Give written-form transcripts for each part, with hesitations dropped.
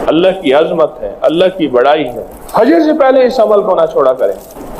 اللہ کی عظمت ہے، اللہ کی بڑائی ہے۔ فجر سے پہلے اس عمل کو نہ چھوڑا کریں۔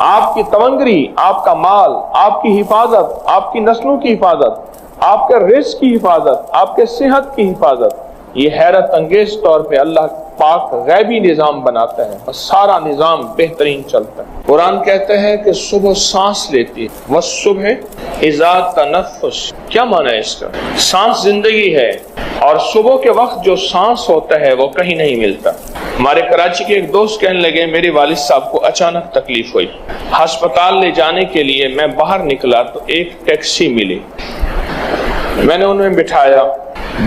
آپ کی تونگری، آپ کا مال، آپ کی حفاظت، آپ کی نسلوں کی حفاظت، آپ کے رزق کی حفاظت، آپ کے صحت کی حفاظت، یہ حیرت انگیز طور پہ اللہ پاک غیبی نظام بناتا ہے اور سارا نظام بہترین چلتا ہے۔ قرآن کہتے ہیں کہ صبح سانس لیتی ہے، وَالصُّبْحِ اِذَا تَنَفَّسَ۔ کیا معنی ہے اس کا؟ سانس زندگی ہے، اور صبح کے وقت جو سانس ہوتا ہے وہ کہیں نہیں ملتا۔ ہمارے کراچی کے ایک دوست کہنے لگے میرے والد صاحب کو اچانک تکلیف ہوئی، ہسپتال لے جانے کے لیے میں باہر نکلا تو ایک ٹیکسی ملی، میں نے انہیں بٹھایا،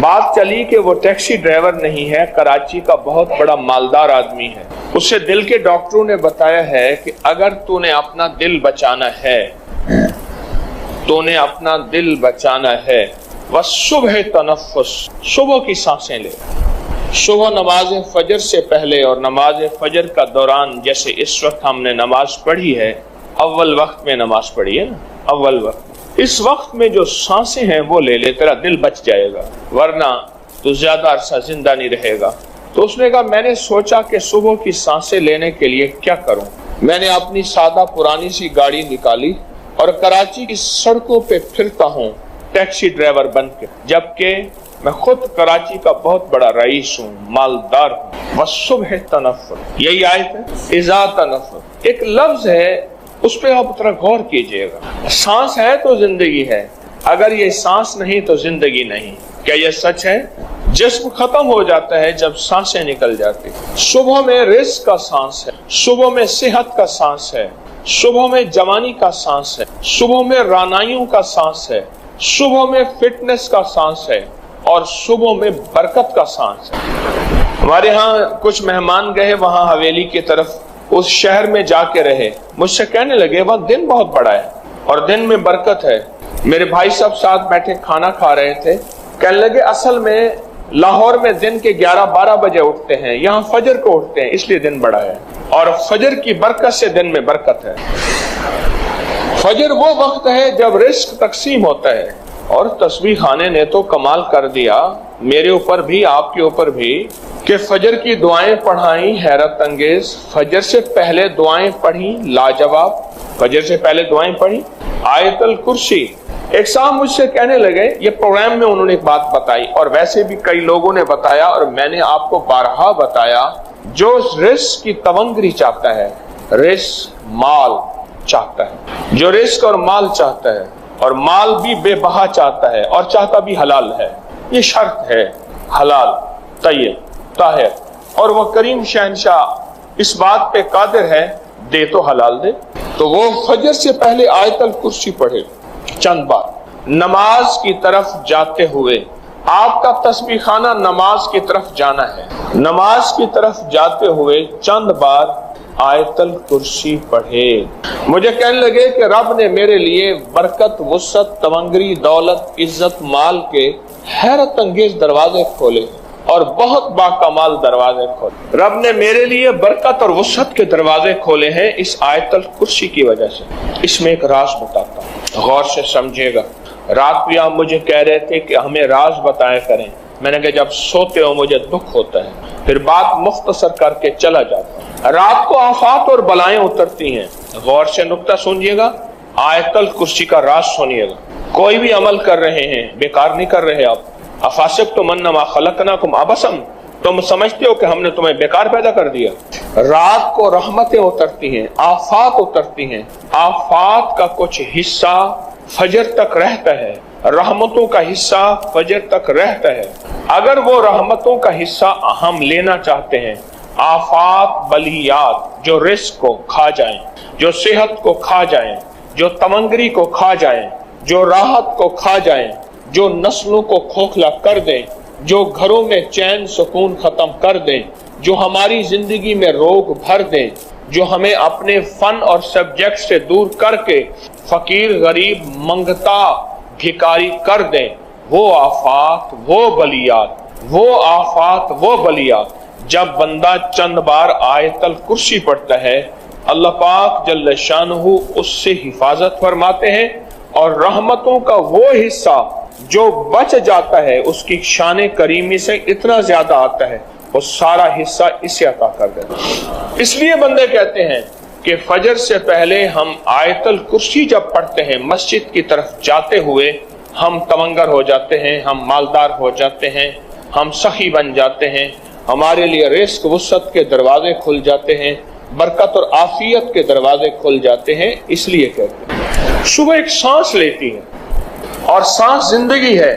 بات چلی کہ وہ ٹیکسی ڈرائیور نہیں ہے، کراچی کا بہت بڑا مالدار آدمی ہے، اسے دل کے ڈاکٹروں نے بتایا ہے کہ اگر تو نے اپنا دل بچانا ہے، تو نے اپنا دل بچانا ہے، وَالصُّبْحِ تَنَفَّسْ، صبح کی سانسیں لے۔ صبح نماز فجر سے پہلے اور نماز فجر کا دوران، جیسے اس وقت ہم نے نماز پڑھی ہے، اول وقت میں نماز پڑھی ہے نا، اول وقت، اس وقت میں جو سانسیں ہیں وہ لے لے، تیرا دل بچ جائے گا، ورنہ تو زیادہ عرصہ زندہ نہیں رہے گا۔ تو اس نے کہا میں نے سوچا کہ صبح کی سانسیں لینے کے لیے کیا کروں۔ میں نے اپنی سادہ پرانی سی گاڑی نکالی اور کراچی کی سڑکوں پہ پھرتا ہوں ٹیکسی ڈرائیور بن کے، جبکہ میں خود کراچی کا بہت بڑا رئیس ہوں، مالدار ہوں۔ وَالصُّبْحِ تَنَفَّسَ، یہی آیت ہے، اِذَا تَنَفَّسَ، ایک لفظ ہے، اس پہ آپ ذرا غور کیجئے گا۔ سانس ہے تو زندگی ہے، اگر یہ سانس نہیں تو زندگی نہیں۔ کیا یہ سچ ہے؟ جسم ختم ہو جاتا ہے جب سانسیں نکل جاتی۔ صبح میں رزق کا سانس ہے، صبح میں صحت کا سانس ہے، صبح میں جوانی کا سانس ہے، صبح میں رانائیوں کا سانس ہے، صبح میں فٹنس کا سانس ہے، اور صبح میں برکت کا سانس ہے۔ ہمارے ہاں کچھ مہمان گئے وہاں حویلی کی طرف، اس شہر میں جا کے رہے، مجھ سے کہنے لگے وہاں دن بہت بڑا ہے اور دن میں برکت ہے۔ میرے بھائی صاحب ساتھ بیٹھے کھانا کھا رہے تھے، کہنے لگے اصل میں لاہور میں دن کے 11-12 بجے اٹھتے ہیں، یہاں فجر کو اٹھتے ہیں، اس لیے دن بڑا ہے، اور فجر کی برکت سے دن میں برکت ہے۔ فجر وہ وقت ہے جب رزق تقسیم ہوتا ہے، اور تسبیح خانے نے تو کمال کر دیا، میرے اوپر بھی آپ کے اوپر بھی، کہ فجر کی دعائیں پڑھائیں حیرت انگیز، فجر سے پہلے دعائیں پڑھی لاجواب، فجر سے پہلے دعائیں پڑھی، آیت الکرسی۔ ایک صاحب مجھ سے کہنے لگے، یہ پروگرام میں انہوں نے ایک بات بتائی اور ویسے بھی کئی لوگوں نے بتایا اور میں نے آپ کو بارہا بتایا، جو رزق کی تونگری چاہتا ہے، رزق مال چاہتا ہے، جو رزق اور مال چاہتا ہے اور مال بھی بے بہا چاہتا ہے اور چاہتا بھی حلال ہے، یہ شرط ہے، حلال طیب طاہر، اور وہ کریم شہنشاہ اس بات پہ قادر ہے، دے تو حلال دے۔ تو وہ فجر سے پہلے آیت الکرسی پڑھے چند بار، نماز کی طرف جاتے ہوئے، آپ کا تسبیح خانہ نماز کی طرف جانا ہے، نماز کی طرف جاتے ہوئے چند بار آیت الکرسی پڑھے۔ مجھے کہنے لگے کہ رب نے میرے لیے برکت، وسعت، تونگری، دولت، عزت، مال کے حیرت انگیز دروازے کھولے اور بہت باکمال دروازے کھولے۔ رب نے میرے لیے برکت اور وسعت کے دروازے کھولے ہیں اس آیت الکرسی کی وجہ سے۔ اس میں ایک راز بتاتا ہوں، غور سے سمجھے گا۔ رات بھی آپ مجھے کہہ رہے تھے کہ ہمیں راز بتایا کریں، میں نے کہا جب سوتے ہو مجھے دکھ ہوتا ہے، پھر بات مختصر کر کے چلا جاتا ہوں۔ رات کو آفات اور بلائیں اترتی ہیں، غور سے نکتہ سنیے گا، آیت الکرسی کا راز سنیے گا۔ کوئی بھی عمل کر رہے ہیں، بیکار نہیں کر رہے آپ۔ افاسبتم انما خلقناکم عبثا، تم سمجھتے ہو کہ ہم نے تمہیں بیکار پیدا کر دیا؟ رات کو رحمتیں اترتی ہیں، آفات اترتی ہیں، آفات کا کچھ حصہ فجر تک رہتا ہے، رحمتوں کا حصہ فجر تک رہتا ہے۔ اگر وہ رحمتوں کا حصہ ہم لینا چاہتے ہیں، آفات بلیات جو رزق کو کھا جائیں، جو صحت کو کھا جائیں، جو تونگری کو کھا جائیں، جو راحت کو کھا جائیں، جو نسلوں کو کھوکھلا کر دیں، جو گھروں میں چین سکون ختم کر دیں، جو ہماری زندگی میں روگ بھر دیں، جو ہمیں اپنے فن اور سبجیکٹ سے دور کر کے فقیر غریب منگتا بھکاری کر دیں، وہ آفات، وہ بلیات، وہ آفات، وہ بلیات جب بندہ چند بار آیت الکرسی پڑھتا ہے، اللہ پاک جل شانہ اس سے حفاظت فرماتے ہیں، اور رحمتوں کا وہ حصہ جو بچ جاتا ہے اس کی شان کریمی سے اتنا زیادہ آتا ہے، وہ سارا حصہ اسے عطا کر دیتا ہے۔ اس لیے بندے کہتے ہیں کہ فجر سے پہلے ہم آیت الکرسی جب پڑھتے ہیں مسجد کی طرف جاتے ہوئے ہم تمنگر ہو جاتے ہیں، ہم مالدار ہو جاتے ہیں، ہم سخی بن جاتے ہیں، ہمارے لیے رزق وسعت کے دروازے کھل جاتے ہیں، برکت اور عافیت کے دروازے کھل جاتے ہیں۔ اس لیے کہتے ہیں صبح ایک سانس لیتی ہے، اور سانس زندگی ہے،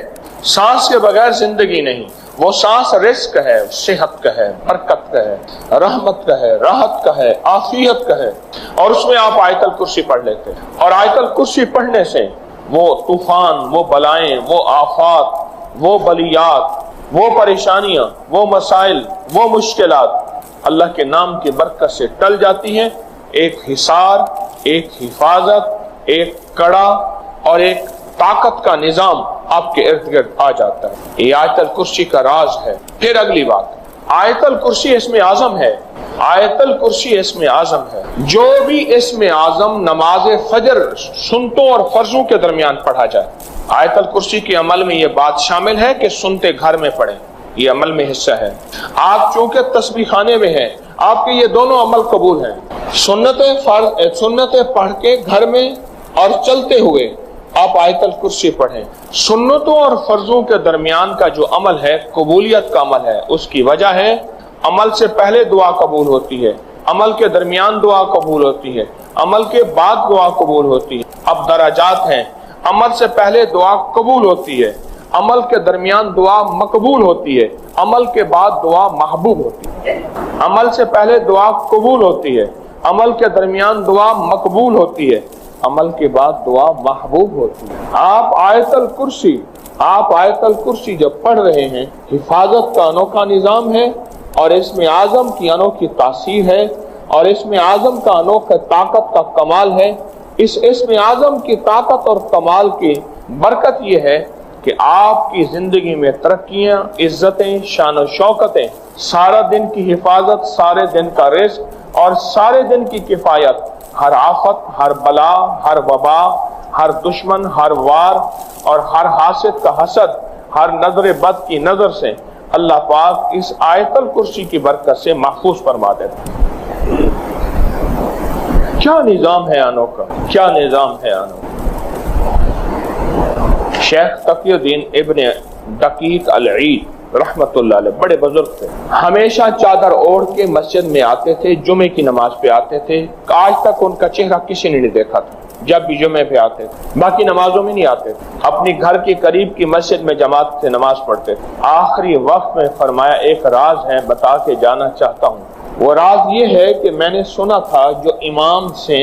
سانس کے بغیر زندگی نہیں۔ وہ سانس رزق ہے، صحت کا ہے، برکت کا ہے، رحمت کا ہے، راحت کا ہے، عافیت کا ہے، اور اس میں آپ آیت الکرسی پڑھ لیتے ہیں۔ اور آیت الکرسی پڑھنے سے وہ طوفان، وہ بلائیں، وہ آفات، وہ بلیات، وہ پریشانیاں، وہ مسائل، وہ مشکلات اللہ کے نام کی برکت سے ٹل جاتی ہیں۔ ایک حصار، ایک حفاظت، ایک کڑا اور ایک طاقت کا نظام آپ کے ارد گرد آ جاتا ہے۔ یہ آیت الکرسی کا راز ہے۔ پھر اگلی بات، آیت الکرسی اسم اعظم ہے۔ آیت الکرسی اسم اعظم ہے۔ جو بھی اسم اعظم نماز فجر سنتوں اور فرضوں کے درمیان پڑھا جائے، آیت الکرسی کے عمل میں یہ بات شامل ہے کہ سنتے گھر میں پڑھیں، یہ عمل میں حصہ ہے۔ آپ چونکہ تسبیح خانے میں ہیں، آپ کے یہ دونوں عمل قبول ہیں۔ سنتیں پڑھ کے گھر میں اور چلتے ہوئے آپ آیت الکرسی پڑھیں۔ سنتوں اور فرضوں کے درمیان کا جو عمل ہے قبولیت کا عمل ہے، اس کی وجہ ہے عمل سے پہلے دعا قبول ہوتی ہے، عمل کے درمیان دعا قبول ہوتی ہے، عمل کے بعد دعا قبول ہوتی ہے۔ اب درجات ہیں، عمل سے پہلے دعا قبول ہوتی ہے، عمل کے درمیان دعا مقبول ہوتی ہے، عمل کے بعد دعا محبوب ہوتی ہے۔ عمل سے پہلے دعا قبول ہوتی ہے، عمل کے درمیان دعا مقبول ہوتی ہے، عمل کے بعد دعا محبوب ہوتی ہے۔ آپ آیت الکرسی جب پڑھ رہے ہیں، حفاظت کا انوکھا نظام ہے، اور اسم اعظم کی انوکھی تاثیر ہے، اور اسم اعظم کا انوکھا طاقت کا کمال ہے۔ اس اسم اعظم کی طاقت اور کمال کی برکت یہ ہے کہ آپ کی زندگی میں ترقیاں، عزتیں، شان و شوکتیں، سارا دن کی حفاظت، سارے دن کا رزق اور سارے دن کی کفایت، ہر آفت، ہر بلا، ہر وبا، ہر دشمن، ہر وار اور ہر حاسد کا حسد، ہر نظر بد کی نظر سے اللہ پاک اس آیت الکرسی کی برکت سے محفوظ فرما دیتا ہے۔ کیا نظام ہے انوکھا، کیا نظام ہے انوکھا۔ شیخ تقی الدین ابن دقیق العید رحمت اللہ علیہ بڑے بزرگ تھے، ہمیشہ چادر اوڑھ کے مسجد میں آتے تھے، جمعے کی نماز پہ آتے تھے۔ آج تک ان کا چہرہ کسی نے نہیں دیکھا تھا جب بھی جمعے پہ آتے تھے، باقی نمازوں میں نہیں آتے تھے، اپنی گھر کے قریب کی مسجد میں جماعت سے نماز پڑھتے تھے۔ آخری وقت میں فرمایا ایک راز ہے، بتا کے جانا چاہتا ہوں۔ وہ راز یہ ہے کہ میں نے سنا تھا جو امام سے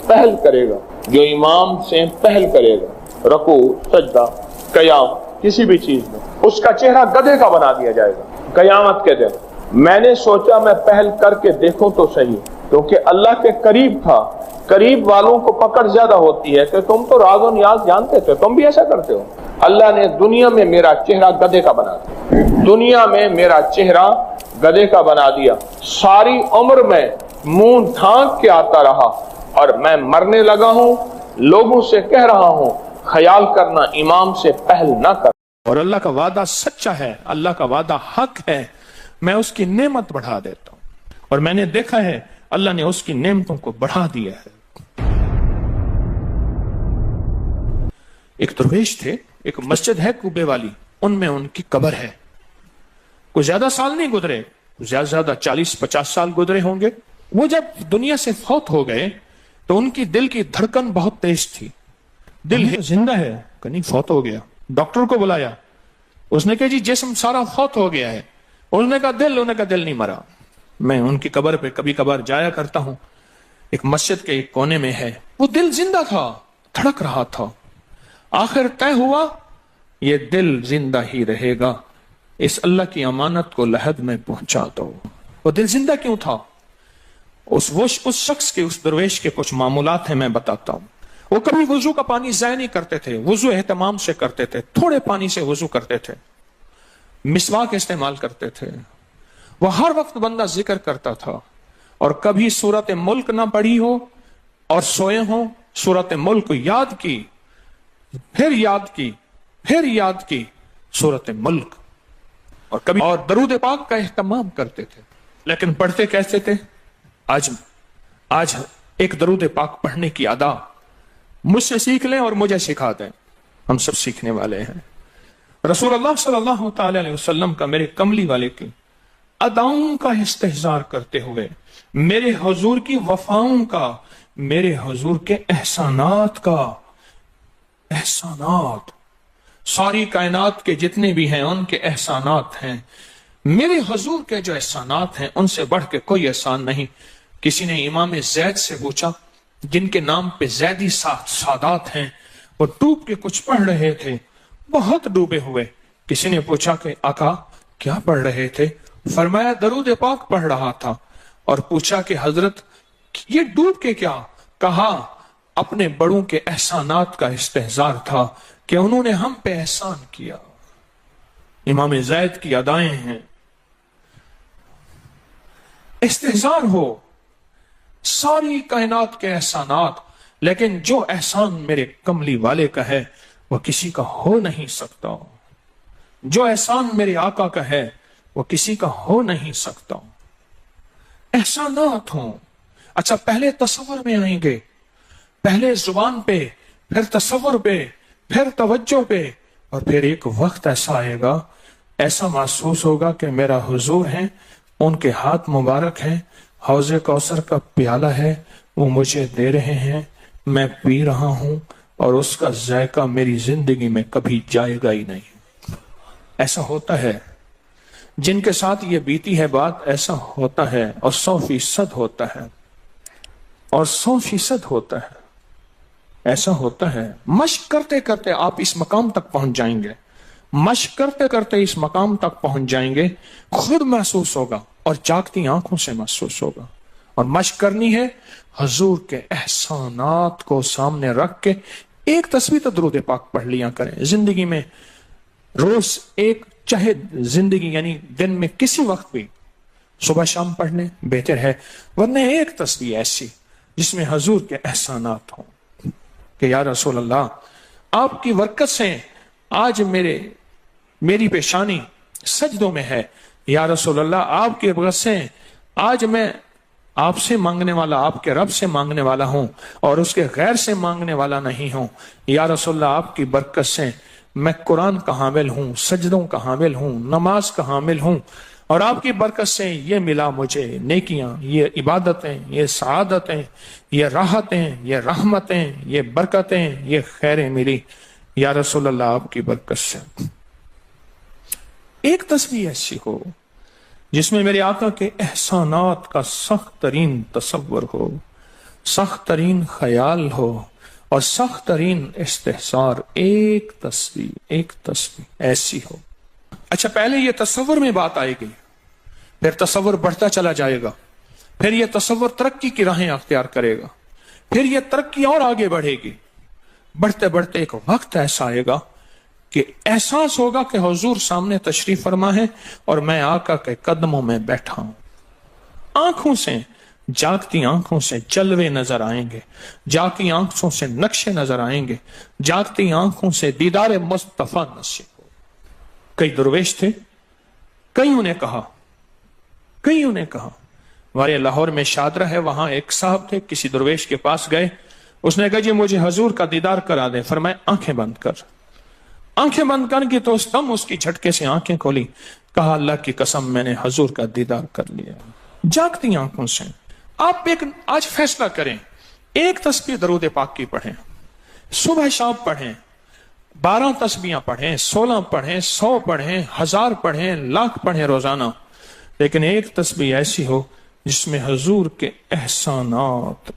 پہل کرے گا، جو امام سے پہل کرے گا رکوع، سجدہ، قیام، کسی بھی چیز میں، اس کا چہرہ گدھے کا بنا دیا جائے گا قیامت کے دن۔ میں نے سوچا میں پہل کر کے دیکھوں تو صحیح، کیونکہ اللہ کے قریب تھا۔ قریب والوں کو پکڑ زیادہ ہوتی ہے کہ تم تو راز و نیاز جانتے تھے، تم بھی ایسا کرتے ہو۔ اللہ نے دنیا میں میرا چہرہ گدھے کا بنا دیا، دنیا میں میرا چہرہ گدھے کا بنا دیا۔ ساری عمر میں منہ ڈھانک کے آتا رہا، اور میں مرنے لگا ہوں، لوگوں سے کہہ رہا ہوں خیال کرنا امام سے پہل نہ کر۔ اور اللہ کا وعدہ سچا ہے، اللہ کا وعدہ حق ہے، میں اس کی نعمت بڑھا دیتا ہوں، اور میں نے دیکھا ہے اللہ نے اس کی نعمتوں کو بڑھا دیا ہے۔ ایک درویش تھے، ایک مسجد ہے کوبے والی، ان میں ان کی قبر ہے۔ کوئی زیادہ سال نہیں گزرے، زیادہ زیادہ 40-50 سال گزرے ہوں گے۔ وہ جب دنیا سے فوت ہو گئے تو ان کی دل کی دھڑکن بہت تیز تھی۔ دل زندہ ہے کہ نہیں، فوت ہو گیا۔ ڈاکٹر کو بلایا، اس نے کہا جی جسم سارا فوت ہو گیا ہے۔ اس نے کہا دل نہیں مرا۔ میں ان کی قبر پہ کبھی کبھار جایا کرتا ہوں، ایک مسجد کے ایک کونے میں ہے۔ وہ دل زندہ تھا، دھڑک رہا تھا۔ آخر طے ہوا یہ دل زندہ ہی رہے گا، اس اللہ کی امانت کو لحد میں پہنچا دو۔ وہ دل زندہ کیوں تھا؟ اس شخص کے، اس درویش کے کچھ معمولات ہیں، میں بتاتا ہوں۔ وہ کبھی وضو کا پانی ضائع نہیں کرتے تھے، وضو اہتمام سے کرتے تھے، تھوڑے پانی سے وضو کرتے تھے، مسواک استعمال کرتے تھے۔ وہ ہر وقت بندہ ذکر کرتا تھا، اور کبھی سورت ملک نہ پڑھی ہو اور سوئے ہوں، سورت ملک یاد کی، پھر یاد کی، پھر یاد کی، سورت ملک۔ اور کبھی اور درود پاک کا اہتمام کرتے تھے، لیکن پڑھتے کیسے تھے؟ آج ایک درود پاک پڑھنے کی ادا مجھ سے سیکھ لیں اور مجھے سکھا دیں، ہم سب سیکھنے والے ہیں۔ رسول اللہ صلی اللہ تعالی علیہ وسلم کا، میرے کملی والے کی اداؤں کا استحضار کرتے ہوئے، میرے حضور کی وفاؤں کا، میرے حضور کے احسانات کا، احسانات ساری کائنات کے جتنے بھی ہیں ان کے احسانات ہیں، میرے حضور کے جو احسانات ہیں ان سے بڑھ کے کوئی احسان نہیں۔ کسی نے امام زید سے پوچھا، جن کے نام پہ زیدی سادات ہیں، وہ ڈوب کے کچھ پڑھ رہے تھے، بہت ڈوبے ہوئے۔ کسی نے پوچھا کہ آقا کیا پڑھ رہے تھے؟ فرمایا درود پاک پڑھ رہا تھا۔ اور پوچھا کہ حضرت یہ ڈوب کے کیا؟ کہا اپنے بڑوں کے احسانات کا استحضار تھا کہ انہوں نے ہم پہ احسان کیا۔ امام زید کی ادائیں ہیں، استحضار ہو ساری کائنات کے احسانات، لیکن جو احسان میرے کملی والے کا ہے وہ کسی کا ہو نہیں سکتا، جو احسان میرے آقا کا ہے وہ کسی کا ہو نہیں سکتا۔ احسانات ہوں، اچھا پہلے تصور میں آئیں گے، پہلے زبان پہ، پھر تصور پہ، پھر توجہ پہ، اور پھر ایک وقت ایسا آئے گا، ایسا محسوس ہوگا کہ میرا حضور ہے، ان کے ہاتھ مبارک ہیں، حوض کوثر کا پیالہ ہے، وہ مجھے دے رہے ہیں، میں پی رہا ہوں، اور اس کا ذائقہ میری زندگی میں کبھی جائے گا ہی نہیں۔ ایسا ہوتا ہے، جن کے ساتھ یہ بیتی ہے بات، ایسا ہوتا ہے، اور 100% ہوتا ہے، اور 100% ہوتا ہے، ایسا ہوتا ہے۔ مشق کرتے کرتے آپ اس مقام تک پہنچ جائیں گے، مشق کرتے کرتے اس مقام تک پہنچ جائیں گے، خود محسوس ہوگا اور جاگتی آنکھوں سے محسوس ہوگا۔ اور مشق کرنی ہے حضور کے احسانات کو سامنے رکھ کے، ایک تسبیح تو درود پاک پڑھ لیا کریں زندگی میں، روز ایک، چاہے زندگی یعنی دن میں کسی وقت بھی صبح شام پڑھ لیں بہتر ہے، ورنہ ایک تسبیح ایسی جس میں حضور کے احسانات ہوں کہ یا رسول اللہ آپ کی برکت سے آج میری پیشانی سجدوں میں ہے، یا رسول اللہ آپ کی برکت سے آج میں آپ سے مانگنے والا، آپ کے رب سے مانگنے والا ہوں اور اس کے غیر سے مانگنے والا نہیں ہوں، یا رسول اللہ آپ کی برکت سے میں قرآن کا حامل ہوں، سجدوں کا حامل ہوں، نماز کا حامل ہوں، اور آپ کی برکت سے یہ ملا مجھے نیکیاں، یہ عبادتیں، یہ سعادتیں، یہ راحتیں، یہ رحمتیں، یہ برکتیں، یہ خیریں ملی، یا رسول اللہ آپ کی برکت سے۔ ایک تسبیح ایسی ہو جس میں میرے آقا کے احسانات کا سخت ترین تصور ہو، سخت ترین خیال ہو اور سخت ترین استحضار، ایک تسبیح ایسی ہو۔ اچھا پہلے یہ تصور میں بات آئے گی، پھر تصور بڑھتا چلا جائے گا، پھر یہ تصور ترقی کی راہیں اختیار کرے گا، پھر یہ ترقی اور آگے بڑھے گی، بڑھتے بڑھتے ایک وقت ایسا آئے گا کہ احساس ہوگا کہ حضور سامنے تشریف فرما ہے اور میں آقا کے قدموں میں بیٹھا ہوں۔ آنکھوں سے، جاگتی آنکھوں سے جلوے نظر آئیں گے، جاگتی آنکھوں سے نقشے نظر آئیں گے، جاگتی آنکھوں سے دیدار مصطفیٰ نصیب ہو۔ کئی درویش تھے، کئیوں نے کہا ہمارے لاہور میں شادرہ ہے، وہاں ایک صاحب تھے، کسی درویش کے پاس گئے، اس نے کہا جی مجھے حضور کا دیدار کرا دے، فرمائے آنکھیں بند کر۔ آنکھیں بند کر کی تو دم اس کی جھٹکے سے آنکھیں کھولی، کہا اللہ کی قسم میں نے حضور کا دیدار کر لیا۔ جاگتی آنکھوں سے آپ آج فیصلہ کریں، ایک تسبیح درود پاک کی پڑھیں، صبح شام پڑھیں، 12 تسبیحاں پڑھیں، 16 پڑھیں، 100 پڑھیں، 1000 پڑھیں، لاکھ پڑھیں روزانہ، لیکن ایک تسبیح ایسی ہو جس میں حضور کے احسانات،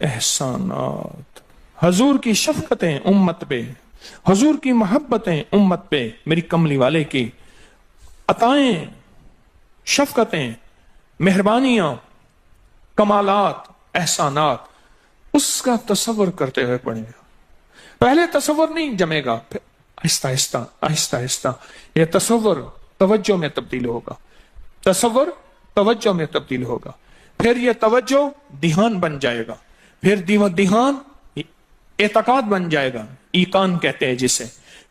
حضور کی شفقتیں امت پہ، حضور کی محبتیں امت پہ، میری کملی والے کی عطائیں، شفقتیں، مہربانیاں، کمالات، احسانات، اس کا تصور کرتے ہوئے پڑھیں گے۔ پہلے تصور نہیں جمے گا، پھر آہستہ آہستہ یہ تصور توجہ میں تبدیل ہوگا، تصور توجہ میں تبدیل ہوگا، پھر یہ توجہ دھیان بن جائے گا، پھر دھیان اعتقاد بن جائے گا، ایقان کہتے ہیں جسے،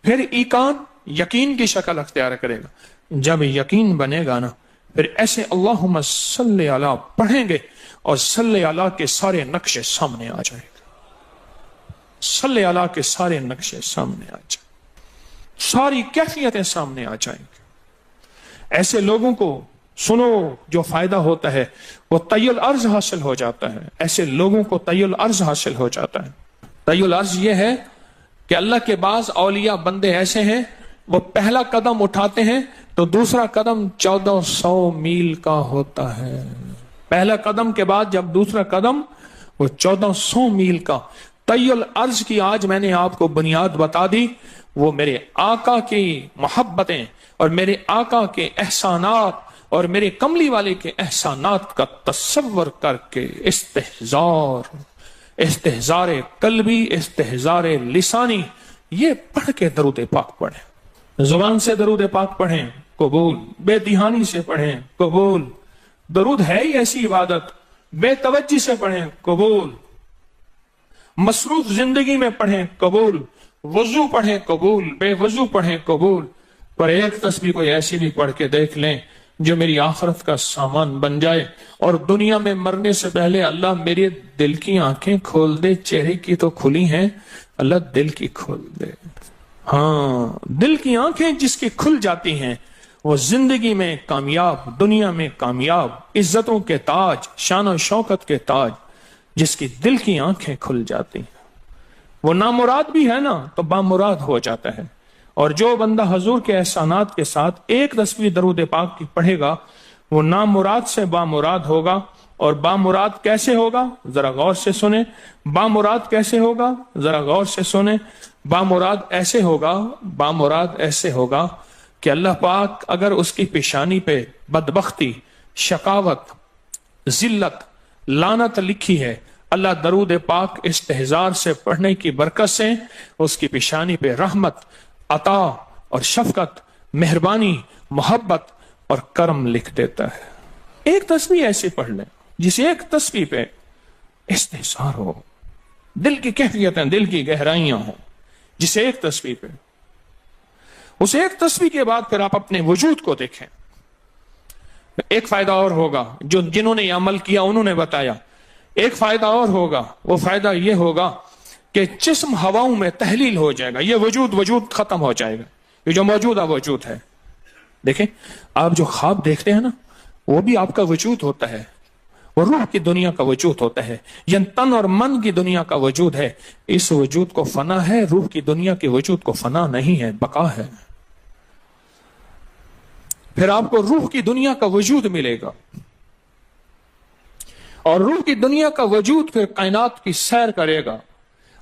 پھر ایقان یقین کی شکل اختیار کرے گا، جب یقین بنے گا نا پھر ایسے اللہم صلی علی پڑھیں گے اور صلی علی کے سارے نقشے سامنے آ جائیں گے، صلی علی کے سارے نقشے سامنے آ جائیں گے، ساری کیفیتیں سامنے آ جائیں گے۔ ایسے لوگوں کو سنو جو فائدہ ہوتا ہے وہ طی الارض حاصل ہو جاتا ہے، ایسے لوگوں کو طی الارض حاصل ہو جاتا ہے۔ طی الارض یہ ہے کہ اللہ کے بعض اولیاء بندے ایسے ہیں وہ پہلا قدم اٹھاتے ہیں تو دوسرا قدم 1400 میل کا ہوتا ہے، پہلا قدم کے بعد جب دوسرا قدم وہ 1400 میل کا۔ طی الارض کی آج میں نے آپ کو بنیاد بتا دی، وہ میرے آقا کی محبتیں اور میرے آقا کے احسانات اور میرے کملی والے کے احسانات کا تصور کر کے استحزار قلبی، استحزار لسانی، یہ پڑھ کے درود پاک پڑھیں، زبان سے درود پاک پڑھیں قبول، بے دہانی سے پڑھیں قبول، درود ہے ہی ایسی عبادت، بے توجہ سے پڑھیں قبول، مصروف زندگی میں پڑھیں قبول، وضو پڑھیں قبول، بے وضو پڑھیں قبول، پر ایک تسبیح کوئی ایسی بھی پڑھ کے دیکھ لیں جو میری آخرت کا سامان بن جائے، اور دنیا میں مرنے سے پہلے اللہ میرے دل کی آنکھیں کھول دے، چہرے کی تو کھلی ہیں، اللہ دل کی کھول دے۔ ہاں، دل کی آنکھیں جس کی کھل جاتی ہیں وہ زندگی میں کامیاب، دنیا میں کامیاب، عزتوں کے تاج، شان و شوکت کے تاج، جس کی دل کی آنکھیں کھل جاتی ہیں۔ وہ نامراد بھی ہے نا تو بامراد ہو جاتا ہے۔ اور جو بندہ حضور کے احسانات کے ساتھ ایک تسبیح درود پاک کی پڑھے گا وہ نامراد سے بامراد ہوگا۔ اور بامراد کیسے ہوگا؟ ذرا غور سے سنیں۔ بامراد کیسے ہوگا؟ ذرا غور سے سنیں۔ بامراد ایسے ہوگا کہ اللہ پاک اگر اس کی پیشانی پہ بدبختی، شقاوت، ذلت، لعنت لکھی ہے، اللہ درود پاک استحضار سے پڑھنے کی برکت سے اس کی پیشانی پہ رحمت، عطا اور شفقت، مہربانی، محبت اور کرم لکھ دیتا ہے۔ ایک تسبیح ایسی پڑھ لیں جس ایک تسبیح پہ استحضار ہو، دل کی کیفیتیں، دل کی گہرائیاں ہوں، جس ایک تسبیح پہ۔ اس ایک تسبیح کے بعد پھر آپ اپنے وجود کو دیکھیں۔ ایک فائدہ اور ہوگا جو جنہوں نے یہ عمل کیا انہوں نے بتایا، ایک فائدہ اور ہوگا، وہ فائدہ یہ ہوگا کہ جسم ہواؤں میں تحلیل ہو جائے گا، یہ وجود ختم ہو جائے گا، یہ جو موجودہ وجود ہے۔ دیکھیں، آپ جو خواب دیکھتے ہیں نا وہ بھی آپ کا وجود ہوتا ہے، وہ روح کی دنیا کا وجود ہوتا ہے، یہ تن اور من کی دنیا کا وجود ہے۔ اس وجود کو فنا ہے، روح کی دنیا کے وجود کو فنا نہیں ہے، بقا ہے۔ پھر آپ کو روح کی دنیا کا وجود ملے گا، اور روح کی دنیا کا وجود پھر کائنات کی سیر کرے گا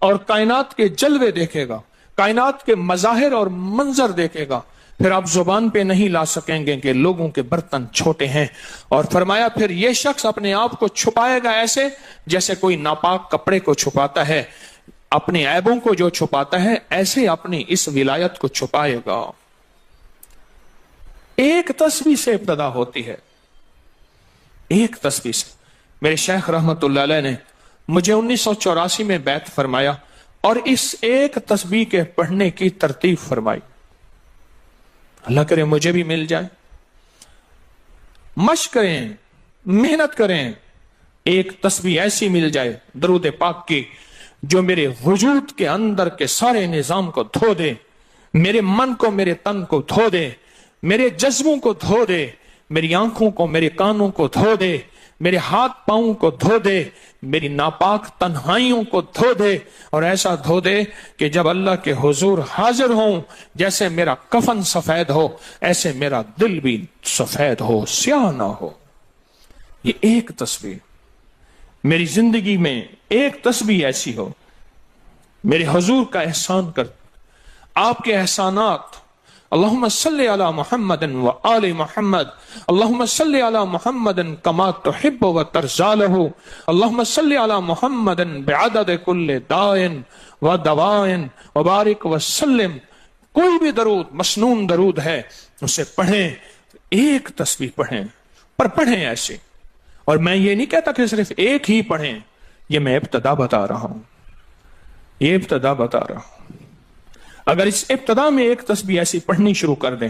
اور کائنات کے جلوے دیکھے گا، کائنات کے مظاہر اور منظر دیکھے گا۔ پھر آپ زبان پہ نہیں لا سکیں گے کہ لوگوں کے برتن چھوٹے ہیں، اور فرمایا پھر یہ شخص اپنے آپ کو چھپائے گا ایسے جیسے کوئی ناپاک کپڑے کو چھپاتا ہے، اپنے عیبوں کو جو چھپاتا ہے ایسے اپنی اس ولایت کو چھپائے گا۔ ایک تسبیح سے ابتدا ہوتی ہے، ایک تسبیح سے۔ میرے شیخ رحمت اللہ علیہ نے مجھے 1984 میں بیعت فرمایا اور اس ایک تسبیح کے پڑھنے کی ترتیب فرمائی۔ اللہ کرے مجھے بھی مل جائے۔ مشق کریں، محنت کریں، ایک تسبیح ایسی مل جائے درود پاک کی جو میرے وجود کے اندر کے سارے نظام کو دھو دے، میرے من کو، میرے تن کو دھو دے، میرے جذبوں کو دھو دے، میری آنکھوں کو، میرے کانوں کو دھو دے، میرے ہاتھ پاؤں کو دھو دے، میری ناپاک تنہائیوں کو دھو دے، اور ایسا دھو دے کہ جب اللہ کے حضور حاضر ہوں جیسے میرا کفن سفید ہو ایسے میرا دل بھی سفید ہو، سیاہ نہ ہو۔ یہ ایک تسبیح میری زندگی میں، ایک تسبیح ایسی ہو میرے حضور کا احسان کر، آپ کے احسانات۔ اللہم صلی علی محمد و آل محمد، اللہم صلی علی محمد کما تحب و ترضى له، اللہم صلی علی محمد بعدد کل داء و دواء وبارک وسلم۔ کوئی بھی درود، مسنون درود ہے، اسے پڑھیں، ایک تسبیح پڑھیں، پر پڑھیں ایسے۔ اور میں یہ نہیں کہتا کہ صرف ایک ہی پڑھیں، یہ میں ابتدا بتا رہا ہوں، یہ ابتدا بتا رہا ہوں۔ اگر اس ابتدا میں ایک تسبیح ایسی پڑھنی شروع کر دیں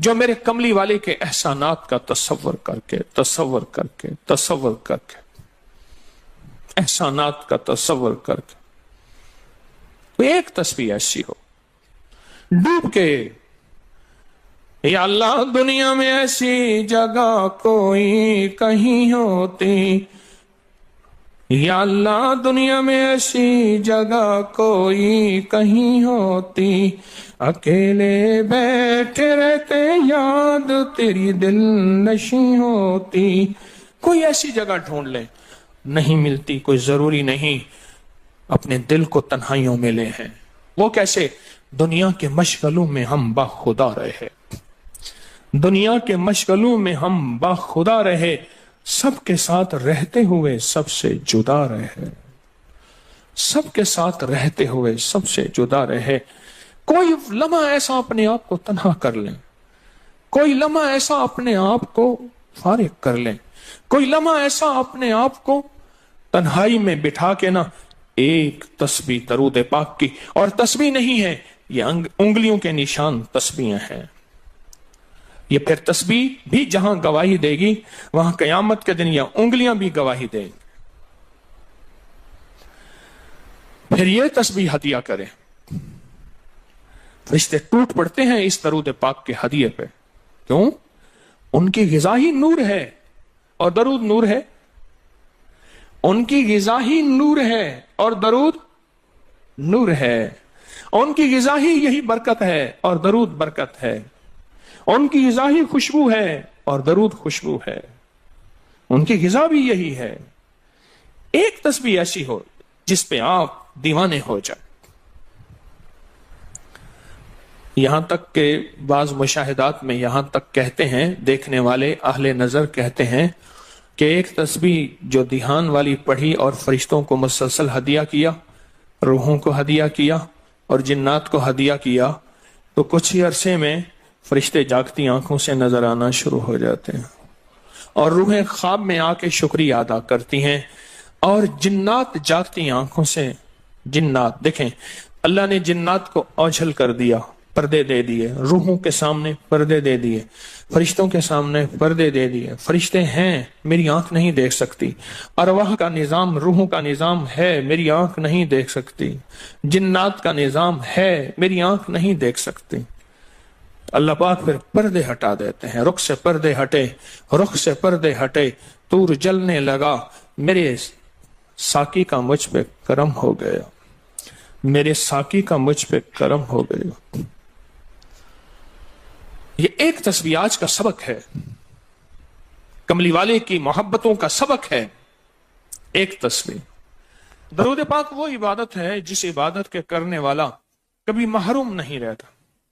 جو میرے کملی والے کے احسانات کا تصور کر کے احسانات کا تصور کر کے کوئی ایک تسبیح ایسی ہو ڈوب کے، یا اللہ دنیا میں ایسی جگہ کوئی کہیں ہوتی، یا اللہ دنیا میں ایسی جگہ کوئی کہیں ہوتی، اکیلے بیٹھے رہتے یاد تیری دل نشیں ہوتی۔ کوئی ایسی جگہ ڈھونڈ لیں، نہیں ملتی کوئی ضروری نہیں اپنے دل کو تنہائیوں میں لے ہیں۔ وہ کیسے؟ دنیا کے مشغلوں میں ہم باخدا رہے، دنیا کے مشغلوں میں ہم باخدا رہے، سب کے ساتھ رہتے ہوئے سب سے جدا رہے، سب کے ساتھ رہتے ہوئے سب سے جدا رہے۔ کوئی لمحہ ایسا اپنے آپ کو تنہا کر لیں، کوئی لمحہ ایسا اپنے آپ کو فارغ کر لیں، کوئی لمحہ ایسا اپنے آپ کو تنہائی میں بٹھا کے نا ایک تسبیح درود پاک کی، اور تسبیح نہیں ہے یہ انگلیوں کے نشان تسبیحیں ہیں۔ یہ پھر تسبیح بھی جہاں گواہی دے گی وہاں قیامت کے دن یہ انگلیاں بھی گواہی دیں گی۔ پھر یہ تسبیح ہدیہ کریں، فرشتے ٹوٹ پڑتے ہیں اس درود پاک کے ہدیے پہ۔ کیوں؟ ان کی غذا ہی نور ہے اور درود نور ہے، ان کی غذا ہی نور ہے اور درود نور ہے، ان کی غذا ہی یہی برکت ہے اور درود برکت ہے، ان کی غذا ہی خوشبو ہے اور درود خوشبو ہے، ان کی غذا بھی یہی ہے۔ ایک تسبیح ایسی ہو جس پہ آپ دیوانے ہو جائیں۔ یہاں تک کہ بعض مشاہدات میں یہاں تک کہتے ہیں، دیکھنے والے اہل نظر کہتے ہیں کہ ایک تسبیح جو دھیان والی پڑھی اور فرشتوں کو مسلسل ہدیہ کیا، روحوں کو ہدیہ کیا اور جنات کو ہدیہ کیا، تو کچھ ہی عرصے میں فرشتے جاگتی آنکھوں سے نظر آنا شروع ہو جاتے ہیں اور روحیں خواب میں آ کے شکریہ ادا کرتی ہیں، اور جنات جاگتی آنکھوں سے، جنات دیکھیں اللہ نے جنات کو اوجھل کر دیا، پردے دے دیے، روحوں کے سامنے پردے دے دیے، فرشتوں کے سامنے پردے دے دیے۔ فرشتے ہیں، میری آنکھ نہیں دیکھ سکتی، ارواح کا نظام، روحوں کا نظام ہے، میری آنکھ نہیں دیکھ سکتی، جنات کا نظام ہے، میری آنکھ نہیں دیکھ سکتی۔ اللہ پاک پھر پردے ہٹا دیتے ہیں، رخ سے پردے ہٹے، رخ سے پردے ہٹے، تور جلنے لگا، میرے ساقی کا مجھ پہ کرم ہو گیا، میرے ساقی کا مجھ پہ کرم ہو گیا۔ یہ ایک تسبیح آج کا سبق ہے، کملی والے کی محبتوں کا سبق ہے، ایک تسبیح۔ درود پاک وہ عبادت ہے جس عبادت کے کرنے والا کبھی محروم نہیں رہتا،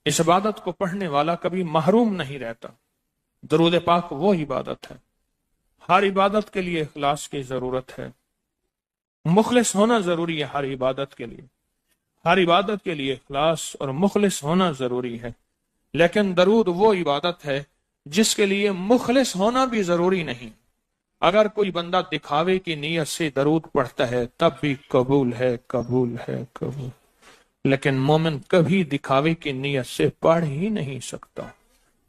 اس عبادت کو پڑھنے والا کبھی محروم نہیں رہتا۔ درود پاک وہ عبادت ہے، ہر عبادت کے لیے اخلاص کی ضرورت ہے، مخلص ہونا ضروری ہے، ہر عبادت کے لیے، ہر عبادت کے لیے اخلاص اور مخلص ہونا ضروری ہے۔ لیکن درود وہ عبادت ہے جس کے لیے مخلص ہونا بھی ضروری نہیں۔ اگر کوئی بندہ دکھاوے کی نیت سے درود پڑھتا ہے تب بھی قبول ہے، قبول ہے، قبول۔ لیکن مومن کبھی دکھاوے کی نیت سے پڑھ ہی نہیں سکتا۔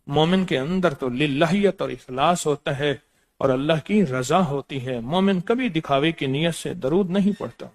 مومن کے اندر تو للہیت اور اخلاص ہوتا ہے اور اللہ کی رضا ہوتی ہے۔ مومن کبھی دکھاوے کی نیت سے درود نہیں پڑھتا۔